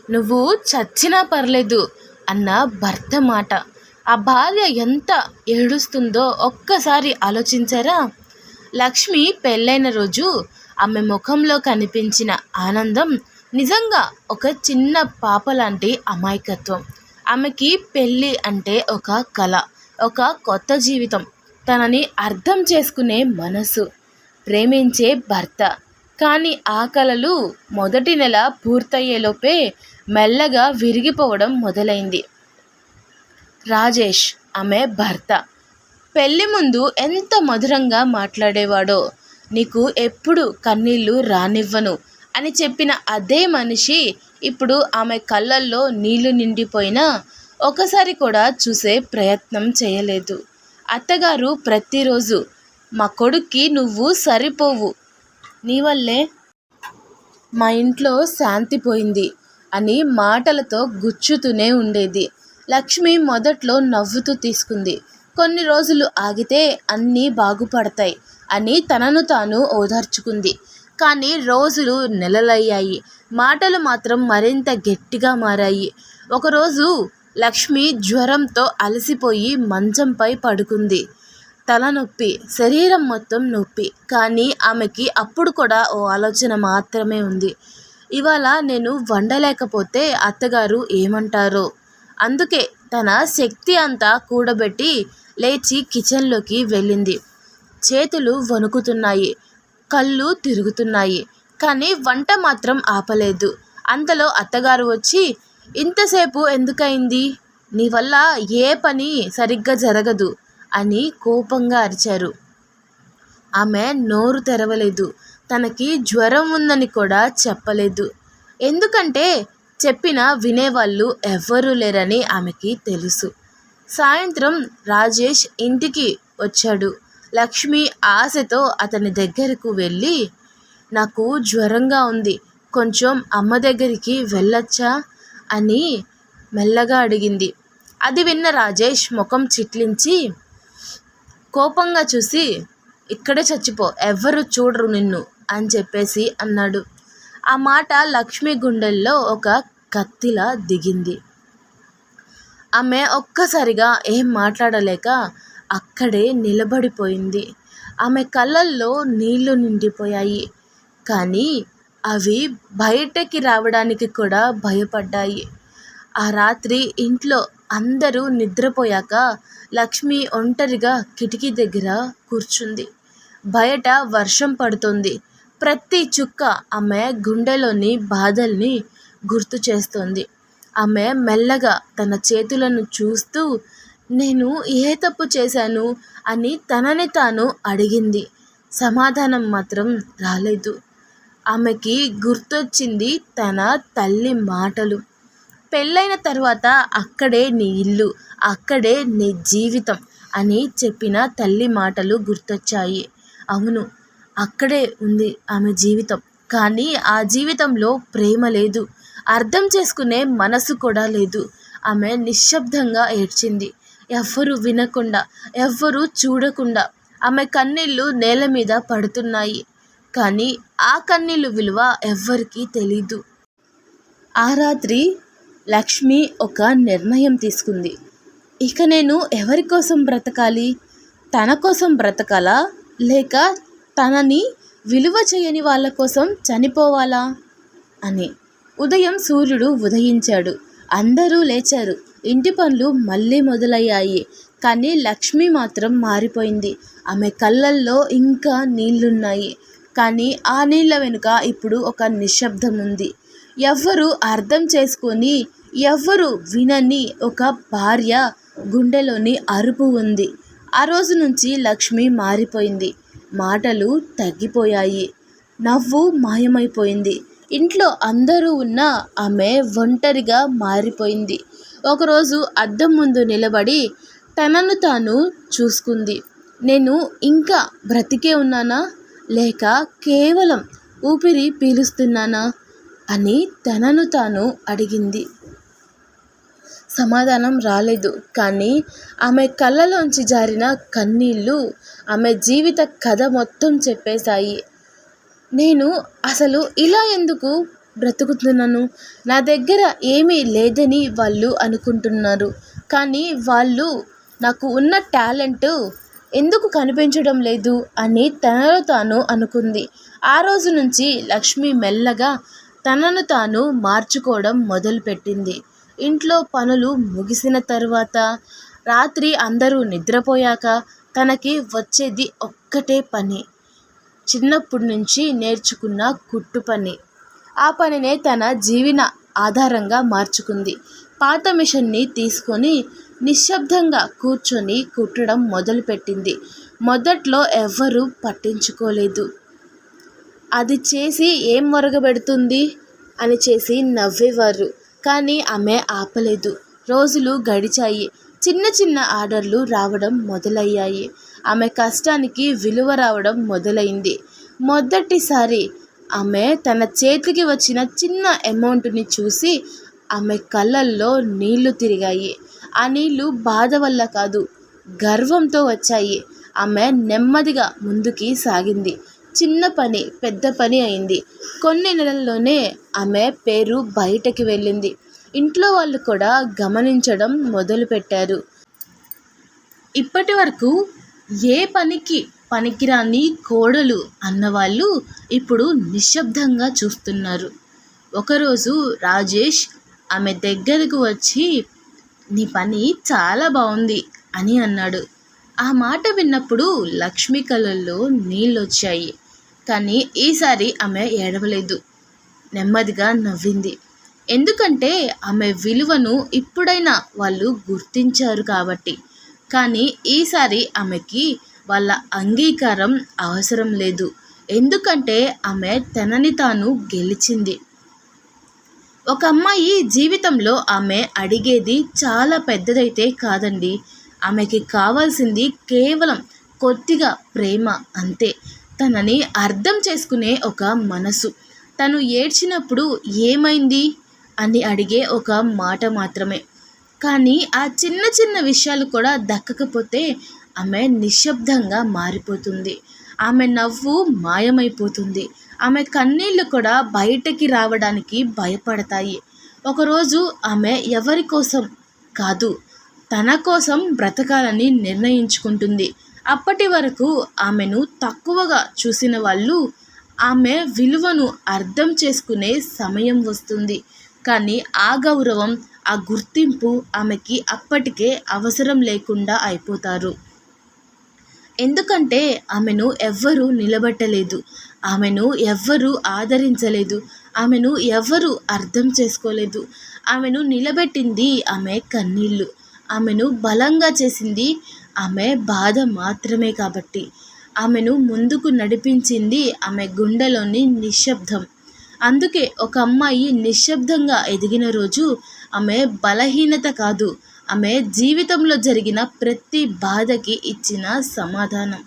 నువ్వు చచ్చినా పర్లేదు అన్న భర్త మాట. ఆ భార్య ఎంత ఏడుస్తుందో ఒక్కసారి ఆలోచించారా? లక్ష్మి పెళ్ళైన రోజు ఆమె ముఖంలో కనిపించిన ఆనందం నిజంగా ఒక చిన్న పాప లాంటి అమాయకత్వం. ఆమెకి పెళ్ళి అంటే ఒక కళ, ఒక కొత్త జీవితం, తనని అర్థం చేసుకునే మనసు, ప్రేమించే భర్త. కానీ ఆ కలలు మొదటి నెల పూర్తయ్యేలోపే మెల్లగా విరిగిపోవడం మొదలైంది. రాజేష్ ఆమె భర్త పెళ్లి ముందు ఎంత మధురంగా మాట్లాడేవాడో, నీకు ఎప్పుడు కన్నీళ్లు రానివ్వను అని చెప్పిన అదే మనిషి ఇప్పుడు ఆమె కళ్ళల్లో నీళ్లు నిండిపోయినా ఒకసారి కూడా చూసే ప్రయత్నం చేయలేదు. అత్తగారు ప్రతిరోజు, మా కొడుక్కి నువ్వు సరిపోవు, నీ వల్లే మా ఇంట్లో శాంతి పోయింది అని మాటలతో గుచ్చుతూనే ఉండేది. లక్ష్మి మొదట్లో నవ్వుతూ తీసుకుంది. కొన్ని రోజులు ఆగితే అన్నీ బాగుపడతాయి అని తనను తాను ఓదార్చుకుంది. కానీ రోజులు నెలలయ్యాయి. మాటలు మాత్రం మరింత గట్టిగా మారాయి. ఒకరోజు లక్ష్మి జ్వరంతో అలసిపోయి మంచంపై పడుకుంది. తలనొప్పి, శరీరం మొత్తం నొప్పి. కానీ ఆమెకి అప్పుడు కూడా ఓ ఆలోచన మాత్రమే ఉంది. ఇవాళ నేను వండలేకపోతే అత్తగారు ఏమంటారో. అందుకే తన శక్తి అంతా కూడబెట్టి లేచి కిచెన్లోకి వెళ్ళింది. చేతులు వణుకుతున్నాయి, కళ్ళు తిరుగుతున్నాయి. కానీ వంట మాత్రం ఆపలేదు. అంతలో అత్తగారు వచ్చి, ఇంతసేపు ఎందుకయింది? నీ వల్ల ఏ పని సరిగ్గా జరగదు అని కోపంగా అరిచారు. ఆమె నోరు తెరవలేదు. తనకి జ్వరం ఉందని కూడా చెప్పలేదు. ఎందుకంటే చెప్పినా వినేవాళ్ళు ఎవ్వరూ లేరని ఆమెకి తెలుసు. సాయంత్రం రాజేష్ ఇంటికి వచ్చాడు. లక్ష్మి ఆశతో అతని దగ్గరకు వెళ్ళి, నాకు జ్వరంగా ఉంది, కొంచెం అమ్మ దగ్గరికి వెళ్ళొచ్చా అని మెల్లగా అడిగింది. అది విన్న రాజేష్ ముఖం చిట్లించి కోపంగా చూసి, ఇక్కడే చచ్చిపో, ఎవ్వరూ చూడరు నిన్ను అని చెప్పేసి అన్నాడు. ఆ మాట లక్ష్మి గుండెల్లో ఒక కత్తిలా దిగింది. ఆమె ఒక్కసారిగా ఏం మాట్లాడలేక అక్కడే నిలబడిపోయింది. ఆమె కళ్ళల్లో నీళ్లు నిండిపోయాయి. కానీ అవి బయటకి రావడానికి కూడా భయపడ్డాయి. ఆ రాత్రి ఇంట్లో అందరూ నిద్రపోయాక లక్ష్మి ఒంటరిగా కిటికీ దగ్గర కూర్చుంది. బయట వర్షం పడుతోంది. ప్రతి చుక్క ఆమె గుండెలోని బాధల్ని గుర్తు చేస్తోంది. ఆమె మెల్లగా తన చేతులను చూస్తూ, నేను ఏ తప్పు చేశాను అని తనని తాను అడిగింది. సమాధానం మాత్రం రాలేదు. ఆమెకి గుర్తొచ్చింది తన తల్లి మాటలు. పెళ్ళైన తర్వాత అక్కడే నీ ఇల్లు, అక్కడే నీ జీవితం అని చెప్పిన తల్లి మాటలు గుర్తొచ్చాయి. అవును, అక్కడే ఉంది ఆమె జీవితం. కానీ ఆ జీవితంలో ప్రేమ లేదు, అర్థం చేసుకునే మనసు కూడా లేదు. ఆమె నిశ్శబ్దంగా ఏడ్చింది. ఎవ్వరూ వినకుండా, ఎవ్వరూ చూడకుండా ఆమె కన్నీళ్లు నేల మీద పడుతున్నాయి. కానీ ఆ కన్నీళ్లు విలువ ఎవ్వరికీ తెలీదు. ఆ రాత్రి లక్ష్మి ఒక నిర్ణయం తీసుకుంది. ఇక నేను ఎవరి కోసం బ్రతకాలి? తన కోసం బ్రతకాలా, లేక తనని విలువ చేయని వాళ్ళ కోసం చనిపోవాలా అని. ఉదయం సూర్యుడు ఉదయించాడు. అందరూ లేచారు. ఇంటి పనులు మళ్ళీ మొదలయ్యాయి. కానీ లక్ష్మి మాత్రం మారిపోయింది. ఆమె కళ్ళల్లో ఇంకా నీళ్లున్నాయి. కానీ ఆ నీళ్ల వెనుక ఇప్పుడు ఒక నిశ్శబ్దం ఉంది. ఎవ్వరూ అర్థం చేసుకొని, ఎవ్వరూ వినని ఒక భార్య గుండెలోని అరుపు ఉంది. ఆ రోజు నుంచి లక్ష్మి మారిపోయింది. మాటలు తగ్గిపోయాయి. నవ్వు మాయమైపోయింది. ఇంట్లో అందరూ ఉన్నా ఆమె ఒంటరిగా మారిపోయింది. ఒకరోజు అద్దం ముందు నిలబడి తనను తాను చూసుకుంది. నేను ఇంకా బ్రతికే ఉన్నానా, లేక కేవలం ఊపిరి పీలుస్తున్నానా అని తనను తాను అడిగింది. సమాధానం రాలేదు. కానీ ఆమె కళ్ళలోంచి జారిన కన్నీళ్ళు ఆమె జీవిత కథ మొత్తం చెప్పేశాయి. నేను అసలు ఇలా ఎందుకు బ్రతుకుతున్నాను. నా దగ్గర ఏమీ లేదని వాళ్ళు అనుకుంటున్నారు. కానీ వాళ్ళు నాకు ఉన్న టాలెంట్ ఎందుకు కనిపించడం లేదు అని తనలో తాను అనుకుంది. ఆ రోజు నుంచి లక్ష్మి మెల్లగా తనను తాను మార్చుకోవడం మొదలుపెట్టింది. ఇంట్లో పనులు ముగిసిన తర్వాత రాత్రి అందరూ నిద్రపోయాక తనకి వచ్చేది ఒక్కటే పని. చిన్నప్పటి నుంచి నేర్చుకున్న కుట్టు పని. ఆ పనినే తన జీవన ఆధారంగా మార్చుకుంది. పాత మిషన్ని తీసుకొని నిశ్శబ్దంగా కూర్చొని కుట్టడం మొదలుపెట్టింది. మొదట్లో ఎవ్వరూ పట్టించుకోలేదు. అది చేసి ఏం ఒరగబెడుతుంది అని చేసి నవ్వేవారు. కానీ ఆమె ఆపలేదు. రోజులు గడిచాయి. చిన్న చిన్న ఆర్డర్లు రావడం మొదలయ్యాయి. ఆమె కష్టానికి విలువ రావడం మొదలైంది. మొదటిసారి ఆమె తన చేతికి వచ్చిన చిన్న అమౌంట్ని చూసి ఆమె కళ్ళల్లో నీళ్లు తిరిగాయి. ఆ నీళ్లు బాధ వల్ల కాదు, గర్వంతో వచ్చాయి. ఆమె నెమ్మదిగా ముందుకి సాగింది. చిన్న పని పెద్ద పని అయింది. కొన్ని నెలల్లోనే ఆమె పేరు బయటకి వెళ్ళింది. ఇంట్లో వాళ్ళు కూడా గమనించడం మొదలుపెట్టారు. ఇప్పటి వరకు ఏ పనికి పనికిరాని కోడలు అన్నవాళ్ళు ఇప్పుడు నిశ్శబ్దంగా చూస్తున్నారు. ఒకరోజు రాజేష్ ఆమె దగ్గరకు వచ్చి, నీ పని చాలా బాగుంది అని అన్నాడు. ఆ మాట విన్నప్పుడు లక్ష్మి కళ్ళల్లో నీళ్ళొచ్చాయి. కానీ ఈసారి ఆమె ఏడవలేదు. నెమ్మదిగా నవ్వింది. ఎందుకంటే ఆమె విలువను ఇప్పుడైనా వాళ్ళు గుర్తించారు కాబట్టి. కానీ ఈసారి ఆమెకి వాళ్ళ అంగీకారం అవసరం లేదు. ఎందుకంటే ఆమె తనని తాను గెలిచింది. ఒక అమ్మాయి జీవితంలో ఆమె అడిగేది చాలా పెద్దదైతే కాదండి. ఆమెకి కావాల్సింది కేవలం కొద్దిగా ప్రేమ అంతే. తనని అర్థం చేసుకునే ఒక మనసు. తను ఏడ్చినప్పుడు ఏమైంది అని అడిగే ఒక మాట మాత్రమే. కానీ ఆ చిన్న చిన్న విషయాలు కూడా దక్కకపోతే ఆమె నిశ్శబ్దంగా మారిపోతుంది. ఆమె నవ్వు మాయమైపోతుంది. ఆమె కన్నీళ్లు కూడా బయటకి రావడానికి భయపడతాయి. ఒకరోజు ఆమె ఎవరి కోసం కాదు, తన కోసం బ్రతకాలని నిర్ణయించుకుంటుంది. అప్పటి వరకు ఆమెను తక్కువగా చూసిన వాళ్ళు ఆమె విలువను అర్థం చేసుకునే సమయం వస్తుంది. కానీ ఆ గౌరవం, ఆ గుర్తింపు ఆమెకి అప్పటికే అవసరం లేకుండా అయిపోతారు. ఎందుకంటే ఆమెను ఎవ్వరూ నిలబెట్టలేదు. ఆమెను ఎవ్వరూ ఆదరించలేదు. ఆమెను ఎవ్వరూ అర్థం చేసుకోలేదు. ఆమెను నిలబెట్టింది ఆమె కన్నీళ్ళు. ఆమెను బలంగా చేసింది ఆమె బాధ మాత్రమే కాబట్టి. ఆమెను ముందుకు నడిపించింది ఆమె గుండెలోని నిశ్శబ్దం. అందుకే ఒక అమ్మాయి నిశ్శబ్దంగా ఎదిగిన రోజు ఆమె బలహీనత కాదు, ఆమె జీవితంలో జరిగిన ప్రతి బాధకి ఇచ్చిన సమాధానం.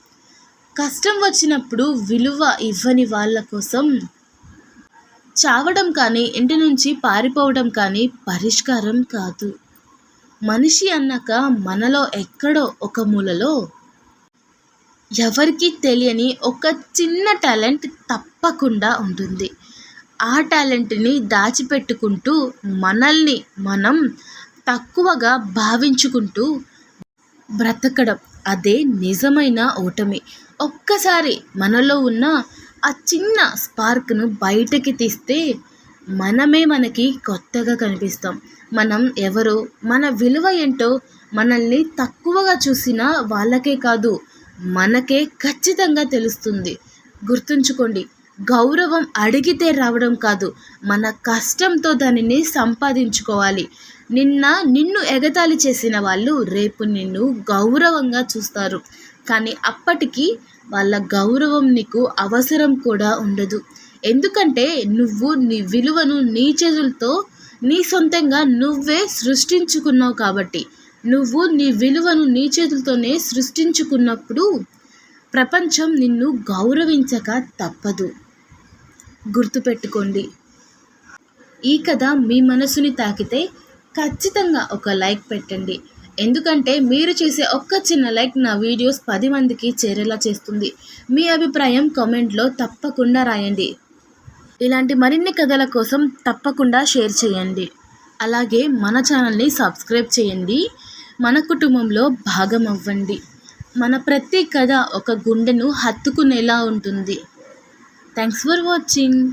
కష్టం వచ్చినప్పుడు విలువ ఇవ్వని వాళ్ళ కోసం చావడం కానీ, ఇంటి నుంచి పారిపోవడం కానీ పరిష్కారం కాదు. మనిషి అన్నాక మనలో ఎక్కడో ఒక మూలలో ఎవరికీ తెలియని ఒక చిన్న టాలెంట్ తప్పకుండా ఉంటుంది. ఆ టాలెంట్ని దాచిపెట్టుకుంటూ మనల్ని మనం తక్కువగా భావించుకుంటూ బ్రతకడం, అదే నిజమైన ఓటమి. ఒక్కసారి మనలో ఉన్న ఆ చిన్న స్పార్క్ను బయటకి తీస్తే మనమే మనకి కొత్తగా కనిపిస్తాం. మనం ఎవరో, మన విలువ ఏంటో మనల్ని తక్కువగా చూసిన వాళ్ళకే కాదు, మనకే ఖచ్చితంగా తెలుస్తుంది. గుర్తుంచుకోండి, గౌరవం అడిగితే రావడం కాదు, మన కష్టంతో దానిని సంపాదించుకోవాలి. నిన్ను ఎగతాళి చేసిన వాళ్ళు రేపు నిన్ను గౌరవంగా చూస్తారు. కానీ అప్పటికి వాళ్ళ గౌరవం నీకు అవసరం కూడా ఉండదు. ఎందుకంటే నువ్వు నీ విలువను నీ చేతులతో, నీ సొంతంగా నువ్వే సృష్టించుకున్నావు కాబట్టి. నువ్వు నీ విలువను నీ చేతులతోనే సృష్టించుకున్నప్పుడు ప్రపంచం నిన్ను గౌరవించక తప్పదు. గుర్తుపెట్టుకోండి. ఈ కథ మీ మనసుని తాకితే ఖచ్చితంగా ఒక లైక్ పెట్టండి. ఎందుకంటే మీరు చేసే ఒక్క చిన్న లైక్ నా వీడియోస్ 10 మందికి చేరేలా చేస్తుంది. మీ అభిప్రాయం కామెంట్లో తప్పకుండా రాయండి. ఇలాంటి మరిన్ని కథల కోసం తప్పకుండా షేర్ చేయండి. అలాగే మన ఛానల్ని సబ్స్క్రైబ్ చేయండి. మన కుటుంబంలో భాగం అవ్వండి. మన ప్రతి కథ ఒక గుండెను హత్తుకునేలా ఉంటుంది. Thanks for watching.